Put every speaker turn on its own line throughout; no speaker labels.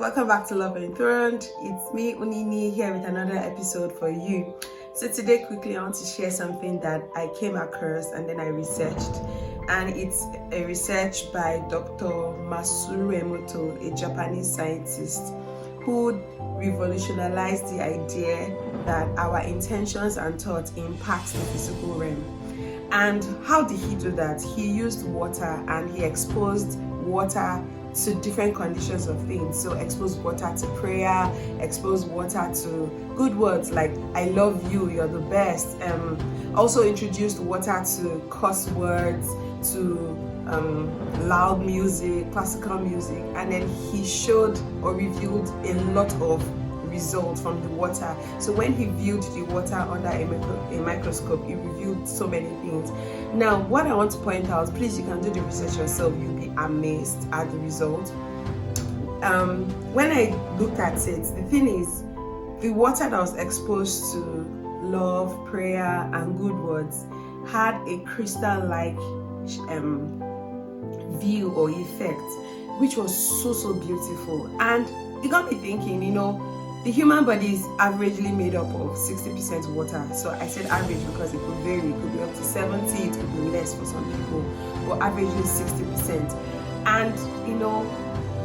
welcome back to Love Enthroned. It's me, Unini, here with another episode for you. So today, quickly, I want to share something that I came across and then I researched. And it's a research by Dr. Masaru Emoto, a Japanese scientist, who revolutionized the idea that our intentions and thoughts impact the physical realm. And how did he do that? He used water and he exposed water to different conditions of things. So expose water to prayer, expose water to good words like I love you, you're the best. Also introduced water to curse words, to loud music, classical music, and then he showed or revealed a lot of results from the water. So when he viewed the water under a microscope, it revealed so many things. Now, what I want to point out, please, you can do the research yourself, you'll be amazed at the result. When I looked at it, the thing is, the water that was exposed to love, prayer, and good words had a crystal-like view or effect, which was so beautiful. And it got me thinking, the human body is averagely made up of 60% water. So I said average because it could vary. It could be up to 70, it could be less for some people, but averagely 60%. And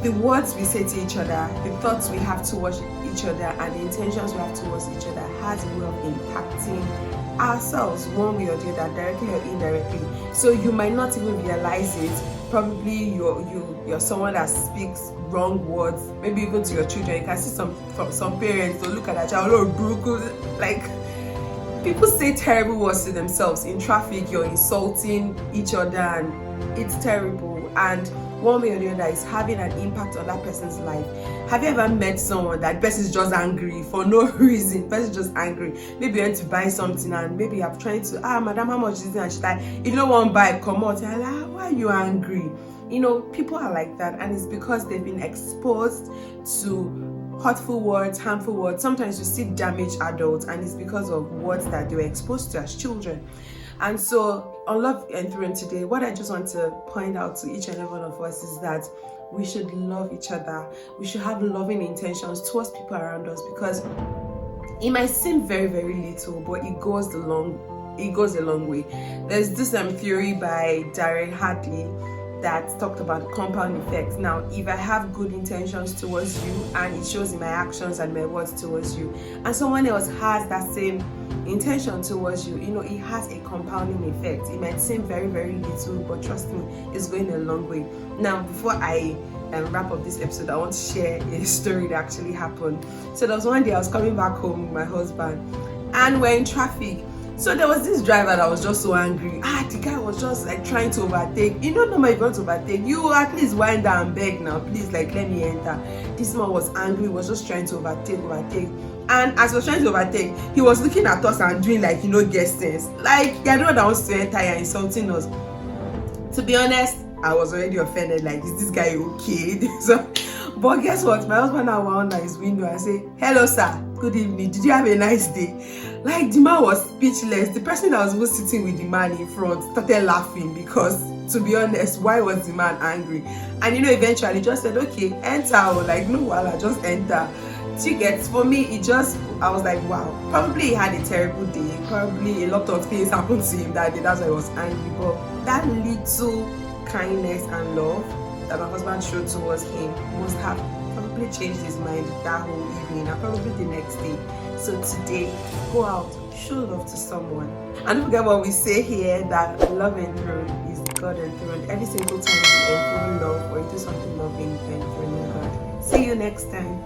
the words we say to each other, the thoughts we have towards each other, and the intentions we have towards each other has a way of impacting ourselves one way or the other, directly or indirectly. So you might not even realize it. Probably you're someone that speaks wrong words, maybe even to your children. You can see some parents, they'll look at their child, like people say terrible words to themselves in traffic. You're insulting each other and it's terrible, and one way or the other is having an impact on that person's life. Have you ever met someone that person is just angry for no reason? The person is just angry. Maybe you went to buy something and maybe you're trying to, madam, how much is it? And she's like, if you don't want to buy, come out. You're like, why are you angry? People are like that, and it's because they've been exposed to hurtful words, harmful words. Sometimes you see damaged adults, and it's because of words that they were exposed to as children. And so on Love Enthroned today, what I just want to point out to each and every one of us is that we should love each other. We should have loving intentions towards people around us, because it might seem very, very little, but it goes a long way. There's this theory by Darren Hartley that talked about compound effects. Now, if I have good intentions towards you and it shows in my actions and my words towards you, and someone else has that same intention towards you, it has a compounding effect. It might seem very, very little, but trust me, it's going a long way. Now, before I wrap up this episode, I want to share a story that actually happened. So there was one day I was coming back home with my husband and we're in traffic. So there was this driver that was just so angry. The guy was just like trying to overtake. Normally if you want to overtake, you at least wind down and beg now, please, like, let me enter. This man was angry, was just trying to overtake. And as he was trying to overtake, he was looking at us and doing guest things. Like, you're the one that wants to enter, you're insulting us. To be honest, I was already offended, like, is this guy okay? But guess what? My husband now wound down his window and say, hello sir, good evening, did you have a nice day? Like, the man was speechless. The person that was even sitting with the man in front started laughing, because to be honest, why was the man angry? And eventually just said, okay, enter, like, no, I'll just enter. Tickets for me, I was like, wow, probably he had a terrible day, probably a lot of things happened to him that day, that's why he was angry. But that little kindness and love that my husband showed towards him must have probably changed his mind that whole evening and probably the next day. So today, go out, show love to someone. And don't forget what we say here, that love enthroned is God enthroned. Every single time you enthrone love or you do something loving, enthroning God. See you next time.